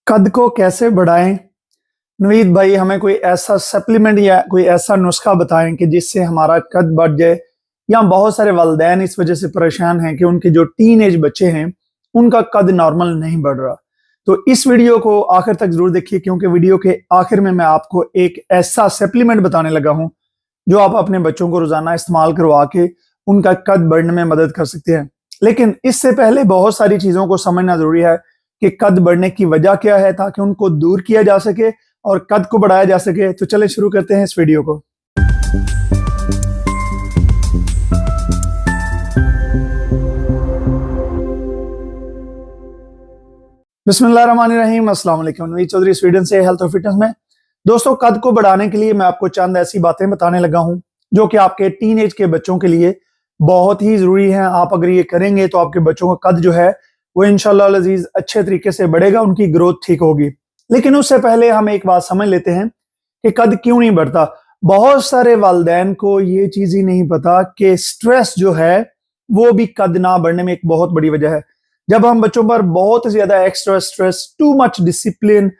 कद को कैसे बढ़ाएं? नवीद भाई हमें कोई ऐसा सप्लीमेंट या कोई ऐसा नुस्खा बताएं कि जिससे हमारा कद बढ़ जाए। या बहुत सारे वालिदैन इस वजह से परेशान हैं कि उनके जो टीन एज बच्चे हैं उनका कद नॉर्मल नहीं बढ़ रहा। तो इस वीडियो को आखिर तक जरूर देखिए, क्योंकि वीडियो के आखिर में मैं आपको एक ऐसा सप्लीमेंट बताने लगा हूं जो आप अपने बच्चों को रोजाना इस्तेमाल करवा के उनका कद बढ़ने में मदद कर सकते हैं। लेकिन इससे पहले बहुत सारी चीजों को समझना जरूरी है कि कद बढ़ने की वजह क्या है, ताकि उनको दूर किया जा सके और कद को बढ़ाया जा सके। तो चले शुरू करते हैं इस वीडियो को। बिस्मिल्लाहिर्रहमानिर्रहीम, अस्सलाम वालेकुम। नवीद चौधरी स्वीडन से हेल्थ और फिटनेस में। दोस्तों, कद को बढ़ाने के लिए मैं आपको चंद ऐसी बातें बताने लगा हूं जो कि आपके टीन एज के बच्चों के लिए बहुत ही जरूरी है। आप अगर ये करेंगे तो आपके बच्चों का कद जो है वो इंशाअल्लाह अजीज अच्छे तरीके से बढ़ेगा, उनकी ग्रोथ ठीक होगी। लेकिन उससे पहले हम एक बात समझ लेते हैं कि कद क्यों नहीं बढ़ता। बहुत सारे वालिदैन को ये चीज ही नहीं पता कि स्ट्रेस जो है वो भी कद ना बढ़ने में एक बहुत बड़ी वजह है। जब हम बच्चों पर बहुत ज्यादा extra stress, too much discipline,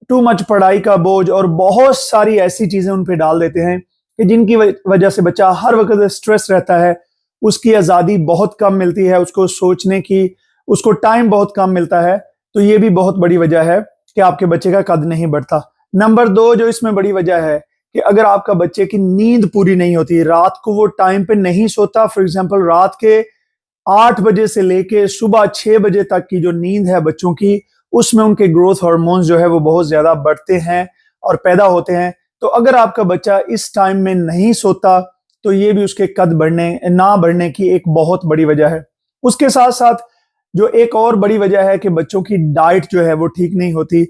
too much पढ़ाई का बोझ और बहुत सारी ऐसी चीजें उन पे डाल देते हैं कि जिनकी वजह से बच्चा हर वक्त स्ट्रेस रहता है, उसकी आजादी बहुत कम मिलती है, उसको सोचने की उसको टाइम बहुत कम मिलता है। तो ये भी बहुत बड़ी वजह है कि आपके बच्चे का कद नहीं बढ़ता। नंबर 2 जो इसमें बड़ी वजह है कि अगर आपका बच्चे की नींद पूरी नहीं होती, रात को वो टाइम पे नहीं सोता। फॉर एग्जांपल रात के 8 बजे से लेके सुबह 6 बजे तक की जो नींद है बच्चों की, उसमें उनके ग्रोथ हार्मोन्स जो है वो बहुत ज्यादा बढ़ते हैं और पैदा होते हैं। तो अगर आपका बच्चा इस टाइम में नहीं सोता तो ये भी उसके कद बढ़ने ना बढ़ने की एक बहुत बड़ी वजह है। उसके साथ साथ जो एक और बड़ी वजह है कि बच्चों की डाइट जो है वो ठीक नहीं होती।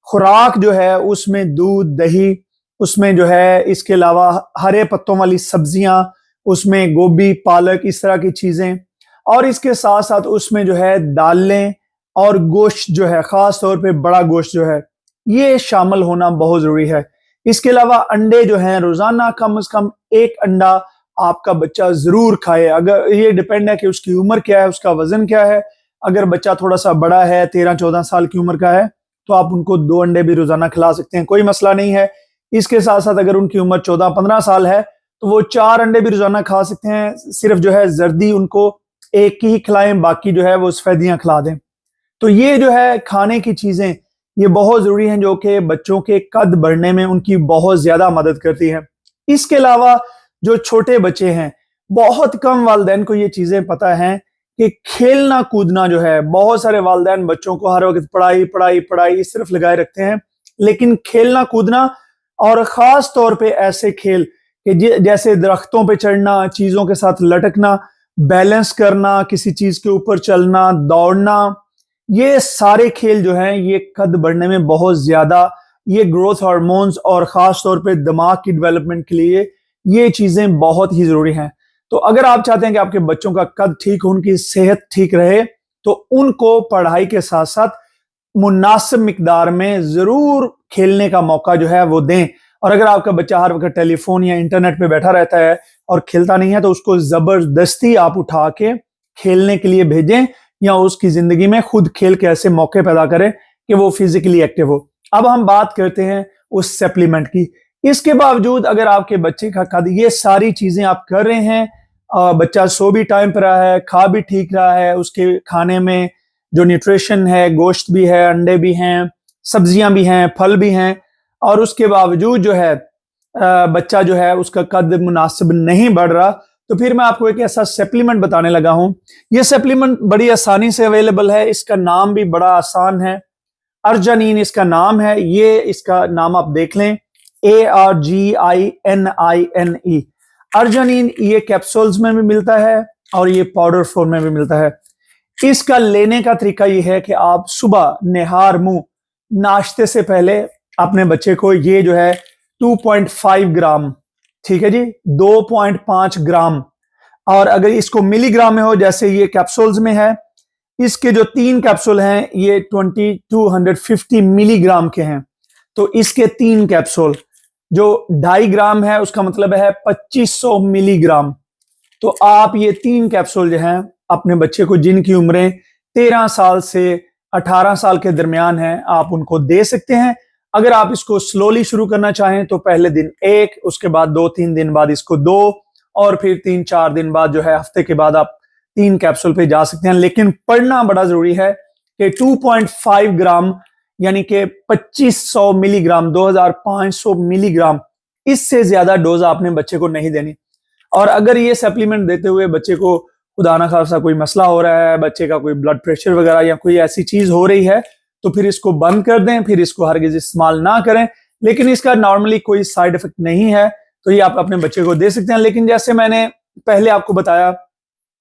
खुराक जो है उसमें दूध, दही, उसमें जो है इसके अलावा हरे पत्तों वाली सब्जियां, उसमें गोभी, पालक, इस तरह की चीजें, और इसके साथ साथ उसमें जो है दालें और गोश्त जो है, खास तौर पे बड़ा गोश्त जो है, ये शामिल होना बहुत जरूरी है। इसके अलावा अंडे जो हैं, रोजाना कम से कम एक अंडा आपका बच्चा जरूर खाए। अगर ये डिपेंड है कि उसकी उम्र क्या है, उसका वजन क्या है। अगर बच्चा थोड़ा सा बड़ा है, 13-14 साल की उम्र का है, तो आप उनको 2 अंडे भी रोजाना खिला सकते हैं, कोई मसला नहीं है। इसके साथ साथ अगर उनकी उम्र 14-15 साल है तो वो 4 अंडे भी रोजाना खा सकते हैं। सिर्फ जो है जर्दी उनको एक ही खिलाएं, बाकी जो है वो सफेदियां खिला दें। तो ये जो है खाने की चीजें ये बहुत जरूरी हैं जो कि बच्चों के कद बढ़ने में उनकी बहुत ज्यादा मदद करती है। इसके अलावा जो छोटे बच्चे हैं, बहुत कम वालिदैन को ये चीजें पता है कि खेलना कूदना जो है, बहुत सारे वालिदैन बच्चों को हर वक्त पढ़ाई पढ़ाई पढ़ाई सिर्फ लगाए रखते हैं। लेकिन खेलना कूदना, और खास तौर पे ऐसे खेल कि जैसे दरख्तों पे चढ़ना, चीजों के साथ लटकना, बैलेंस करना, किसी चीज के ऊपर चलना, दौड़ना, ये सारे खेल जो हैं ये कद बढ़ने में बहुत ज्यादा, ये ग्रोथ हार्मोन्स और खास तौर पे दिमाग की डेवलपमेंट के लिए ये चीजें बहुत ही जरूरी हैं। तो अगर आप चाहते हैं कि आपके बच्चों का कद ठीक हो, उनकी सेहत ठीक रहे, तो उनको पढ़ाई के साथ साथ मुनासिब मिकदार में जरूर खेलने का मौका जो है वो दें। और अगर आपका बच्चा हर वक्त टेलीफोन या इंटरनेट पे बैठा रहता है और खेलता नहीं है, तो उसको जबरदस्ती आप उठा के खेलने के लिए भेजें, या उसकी जिंदगी में खुद खेल के ऐसे मौके पैदा करें कि वो फिजिकली एक्टिव हो। अब हम बात करते हैं उस सप्लीमेंट की। इसके बावजूद अगर आपके बच्चे का कद, ये सारी चीजें आप कर रहे हैं, बच्चा सो भी टाइम पर रहा है, खा भी ठीक रहा है, उसके खाने में जो न्यूट्रिशन है, गोश्त भी है, अंडे भी हैं, सब्जियां भी हैं, फल भी हैं, और उसके बावजूद जो है बच्चा जो है उसका कद मुनासिब नहीं बढ़ रहा, तो फिर मैं आपको एक ऐसा सप्लीमेंट बताने लगा हूं। ये सप्लीमेंट बड़ी आसानी से अवेलेबल है, इसका नाम भी बड़ा आसान है, अर्जिनिन इसका नाम है। ये इसका नाम आप देख लें, ARGININE। अर्जिनिन ये कैप्सूल्स में भी मिलता है और ये पाउडर फॉर्म में भी मिलता है। इसका लेने का तरीका ये है कि आप सुबह निहार मुंह नाश्ते से पहले अपने बच्चे को ये जो है 2.5 ग्राम, ठीक है जी, 2.5 ग्राम, और अगर इसको मिलीग्राम में हो जैसे ये कैप्सूल्स में है, इसके जो 3 कैप्सूल हैं ये 2250 मिलीग्राम के हैं। तो इसके 3 कैप्सूल जो 2.5 ग्राम है, उसका मतलब है 2500 मिलीग्राम। तो आप ये 3 कैप्सूल जो हैं अपने बच्चे को, जिनकी उम्रें 13 साल से 18 साल के दरमियान हैं, आप उनको दे सकते हैं। अगर आप इसको स्लोली शुरू करना चाहें तो पहले दिन 1, उसके बाद 2-3 दिन बाद इसको 2 और फिर 3-4 दिन बाद जो है हफ्ते के बाद आप 3 कैप्सूल पे जा सकते हैं। लेकिन पढ़ना बड़ा जरूरी है कि 2.5 ग्राम यानी कि 2500 मिलीग्राम, 2500 मिलीग्राम, इससे ज्यादा डोज आपने बच्चे को नहीं देनी। और अगर ये सप्लीमेंट देते हुए बच्चे को खुदा ना खासा कोई मसला हो रहा है, बच्चे का कोई ब्लड प्रेशर वगैरह या कोई ऐसी चीज हो रही है, तो फिर इसको बंद कर दें, फिर इसको हरगिज इस्तेमाल ना करें। लेकिन इसका नॉर्मली कोई साइड इफेक्ट नहीं है, तो ये आप अपने बच्चे को दे सकते हैं। लेकिन जैसे मैंने पहले आपको बताया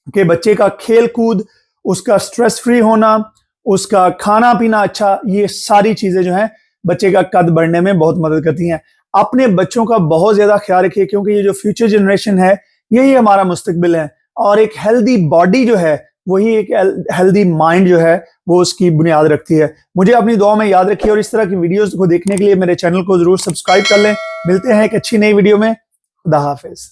कि बच्चे का खेल कूद, उसका स्ट्रेस फ्री होना, उसका खाना पीना अच्छा, ये सारी चीजें जो हैं बच्चे का कद बढ़ने में बहुत मदद करती हैं। अपने बच्चों का बहुत ज्यादा ख्याल रखिए, क्योंकि ये जो फ्यूचर जनरेशन है यही हमारा मुस्तकबिल है। और एक हेल्दी बॉडी जो है वही एक हेल्दी माइंड जो है वो उसकी बुनियाद रखती है। मुझे अपनी दुआ में याद रखिए और इस तरह की वीडियोस को देखने के लिए मेरे चैनल को जरूर सब्सक्राइब कर लें। मिलते हैं एक अच्छी नई वीडियो में। खुदा हाफिज।